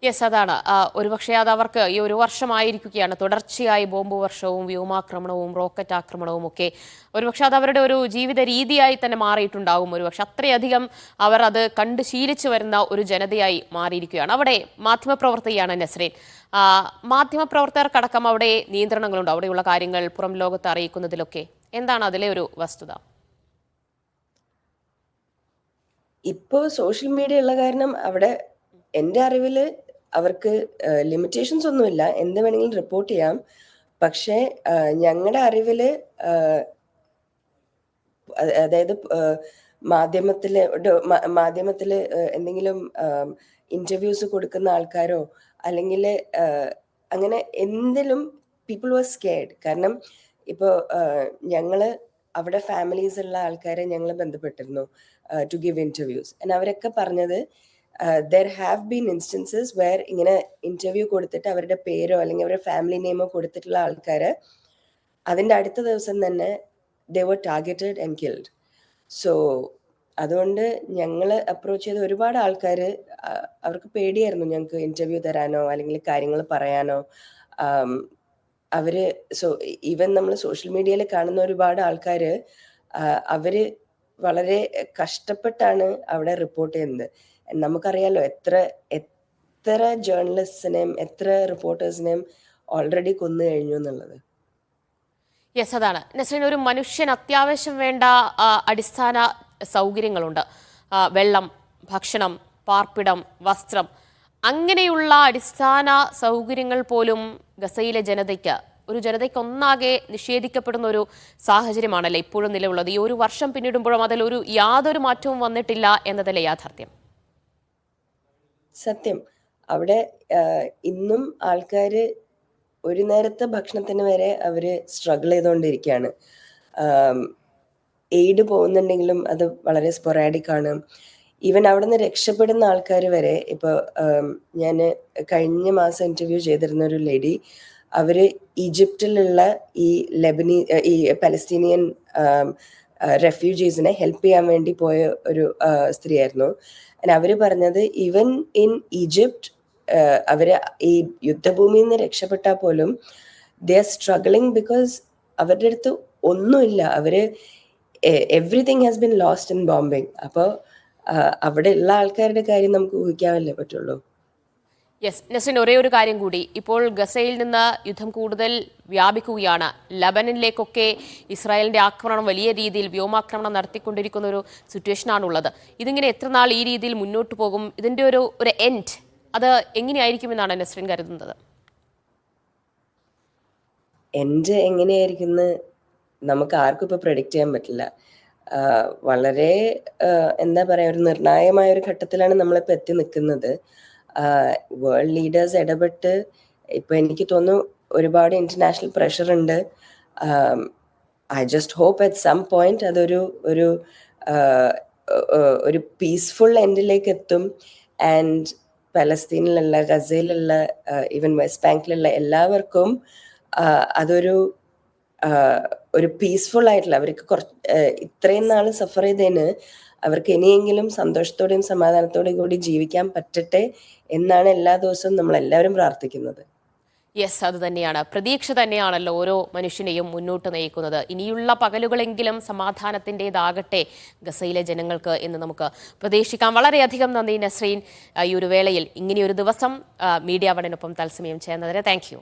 Yes, അതാണ്. ഒരുപക്ഷെ അത് അവർക്ക് ഈ ഒരു വർഷമായിരിക്കുകയാണ് തുടർച്ചയായി ബോംബ് വർഷവും വ്യോമാക്രമണവും റോക്കറ്റ് ആക്രമണവും ഒക്കെ. ഒരുപക്ഷെ അത് അവരുടെ ഒരു ജീവിത രീതിയായി തന്നെ മാറിയിട്ടുണ്ടാവും. ഒരുപക്ഷെ അത്രയധികം അവർ അത് കണ്ട് ശീലിച്ചു വരുന്ന ഒരു ജനതയായി മാറിയിരിക്കുകയാണ്. അവിടെ മാധ്യമപ്രവർത്തകയാണ് നസ്രീൻ. മാധ്യമപ്രവർത്തകർക്കടക്കം അവിടെ നിയന്ത്രണങ്ങളുണ്ട്, അവിടെയുള്ള കാര്യങ്ങൾ പുറം ലോകത്ത് അറിയിക്കുന്നതിലൊക്കെ. എന്താണ് അതിലെ ഒരു വസ്തുത? ഇപ്പോൾ സോഷ്യൽ മീഡിയ ഉള്ള കാരണം അവിടെ എൻ്റെ അറിവില് അവർക്ക് ലിമിറ്റേഷൻസ് ഒന്നുമില്ല. എന്ത് വേണമെങ്കിലും റിപ്പോർട്ട് ചെയ്യാം. പക്ഷേ ഞങ്ങളുടെ അറിവില് അതായത് മാധ്യമത്തില് മാധ്യമത്തില് എന്തെങ്കിലും ഇന്റർവ്യൂസ് കൊടുക്കുന്ന ആൾക്കാരോ അല്ലെങ്കിൽ അങ്ങനെ എന്തിലും പീപ്പിൾ വാസ് സ്കേർഡ്. കാരണം ഇപ്പോൾ ഞങ്ങള് അവിടെ ഫാമിലീസ് ഉള്ള ആൾക്കാരെ ഞങ്ങൾ ബന്ധപ്പെട്ടിരുന്നു ടു ഗിവ് ഇന്റർവ്യൂസ്. അവരൊക്കെ പറഞ്ഞത് there have been instances where ഇങ്ങനെ ഇന്റർവ്യൂ കൊടുത്തിട്ട് അവരുടെ പേരോ അല്ലെങ്കിൽ അവരുടെ ഫാമിലി നെയിമോ കൊടുത്തിട്ടുള്ള ആൾക്കാര് അതിന്റെ അടുത്ത ദിവസം തന്നെ they were targeted and killed. So അതുകൊണ്ട് ഞങ്ങൾ അപ്രോച്ച് ചെയ്ത ഒരുപാട് ആൾക്കാർ അവർക്ക് പേടിയായിരുന്നു ഞങ്ങൾക്ക് ഇന്റർവ്യൂ തരാനോ അല്ലെങ്കിൽ കാര്യങ്ങൾ പറയാനോ. അവര് ഈവൻ നമ്മൾ സോഷ്യൽ മീഡിയയിൽ കാണുന്ന ഒരുപാട് ആൾക്കാർ അവര് വളരെ കഷ്ടപ്പെട്ടാണ് അവിടെ റിപ്പോർട്ട് ചെയ്യുന്നത്. നമുക്കറിയാലോ എത്ര ജേർണലിസ്റ്റിനെയും എത്ര റിപ്പോർട്ടേഴ്സിനെയും ഓൾറെഡി കൊന്നു കഴിഞ്ഞു എന്നുള്ളത്. യെസ്, അതാണ് നസ്രീൻ. ഒരു മനുഷ്യൻ അത്യാവശ്യം വേണ്ട അടിസ്ഥാന സൗകര്യങ്ങളുണ്ട്. വെള്ളം, ഭക്ഷണം, പാർപ്പിടം, വസ്ത്രം, അങ്ങനെയുള്ള അടിസ്ഥാന സൗകര്യങ്ങൾ പോലും ഗസയിലെ ജനതയ്ക്ക് ഒന്നാകെ നിഷേധിക്കപ്പെടുന്ന ഒരു സാഹചര്യമാണല്ലേ ഇപ്പോഴും നിലവിലുള്ളത്. ഈ ഒരു വർഷം പിന്നിടുമ്പോഴും അതിലൊരു യാതൊരു മാറ്റവും വന്നിട്ടില്ല എന്നതല്ലേ യാഥാർത്ഥ്യം? സത്യം. അവിടെ ഇന്നും ആൾക്കാര് ഒരു നേരത്തെ ഭക്ഷണത്തിന് വരെ അവര് സ്ട്രഗിൾ ചെയ്തുകൊണ്ടിരിക്കുകയാണ്. എയ്ഡ് പോകുന്നുണ്ടെങ്കിലും അത് വളരെ സ്പൊറാഡിക് ആണ്. ഈവൻ അവിടെ നിന്ന് രക്ഷപ്പെടുന്ന ആൾക്കാർ വരെ ഇപ്പോൾ ഞാൻ കഴിഞ്ഞ മാസം ഇന്റർവ്യൂ ചെയ്തിരുന്ന ഒരു ലേഡി, അവര് ഈജിപ്തിലുള്ള ഈ പലസ്തീനിയൻ റെഫ്യൂജീസിനെ ഹെൽപ്പ് ചെയ്യാൻ വേണ്ടി പോയ ഒരു സ്ത്രീയായിരുന്നു. അവര് പറഞ്ഞത് ഈവൻ ഇൻ ഈജിപ്റ്റ് അവര് ഈ യുദ്ധഭൂമിയിൽ നിന്ന് രക്ഷപ്പെട്ടാൽ പോലും ദേ ആർ സ്ട്രഗ്ലിംഗ് ബിക്കോസ് അവരുടെ അടുത്ത് ഒന്നുമില്ല. അവര് everything has been lost in bombing. അപ്പോൾ അവിടെ ഉള്ള ആൾക്കാരുടെ കാര്യം നമുക്ക് ഊഹിക്കാവല്ലേ പറ്റുള്ളൂ. യെസ് നസ്രീൻ, ഒരേ ഒരു കാര്യം കൂടി. ഇപ്പോൾ ഗസയിൽ നിന്ന് യുദ്ധം കൂടുതൽ വ്യാപിക്കുകയാണ്. ലബനനിലേക്കൊക്കെ ഇസ്രായേലിന്റെ ആക്രമണം വലിയ രീതിയിൽ വ്യോമാക്രമണം നടത്തിക്കൊണ്ടിരിക്കുന്ന ഒരു സിറ്റുവേഷനാണുള്ളത്. ഇതിങ്ങനെ എത്ര നാൾ ഈ രീതിയിൽ മുന്നോട്ട് പോകും? ഇതിന്റെ ഒരു എൻഡ് അത് എങ്ങനെയായിരിക്കുമെന്നാണ് നസ്രീൻ കരുതുന്നത്? എൻഡ് എങ്ങനെയായിരിക്കും നമുക്ക് ആർക്കും ഇപ്പൊ പ്രെഡിക്റ്റ് ചെയ്യാൻ പറ്റില്ല. വളരെ എന്താ പറയാ, ഒരു നിർണായകമായ ഒരു ഘട്ടത്തിലാണ് നമ്മളിപ്പോ എത്തി നിൽക്കുന്നത്. വേൾഡ് ലീഡേഴ്സ് ഇടപെട്ട് ഇപ്പൊ എനിക്ക് തോന്നുന്നു ഒരുപാട് ഇന്റർനാഷണൽ പ്രഷർ ഉണ്ട്. I just hope at some point അതൊരു ഒരു പീസ്ഫുൾ എൻഡിലേക്ക് എത്തും. ആൻഡ് പലസ്തീനിലുള്ള, ഗസയിലുള്ള, ഈവൻ വെസ്റ്റ് ബാങ്കിലുള്ള എല്ലാവർക്കും അതൊരു പീസ്ഫുൾ ആയിട്ടുള്ള, അവർക്ക് ഇത്രയും നാൾ സഫർ ചെയ്തതിന് അവർക്ക് ഇനിയെങ്കിലും സന്തോഷത്തോടെയും സമാധാനത്തോടെയും കൂടി ജീവിക്കാൻ പറ്റട്ടെ എന്നാണ് എല്ലാ ദിവസവും നമ്മൾ എല്ലാവരും പ്രാർത്ഥിക്കുന്നത്. യെസ്, അത് തന്നെയാണ്. പ്രതീക്ഷ തന്നെയാണല്ലോ ഓരോ മനുഷ്യനെയും മുന്നോട്ട് നയിക്കുന്നത്. ഇനിയുള്ള പകലുകളെങ്കിലും സമാധാനത്തിൻ്റെതാകട്ടെ ഗസയിലെ ജനങ്ങൾക്ക് എന്ന് നമുക്ക് പ്രതീക്ഷിക്കാം. വളരെയധികം നന്ദി നസ്രീൻ, ഈ ഒരു വേളയിൽ ഇങ്ങനെയൊരു ദിവസം മീഡിയ വണിനൊപ്പം തത്സമയം ചെയ്യുന്നതിന്. Thank you.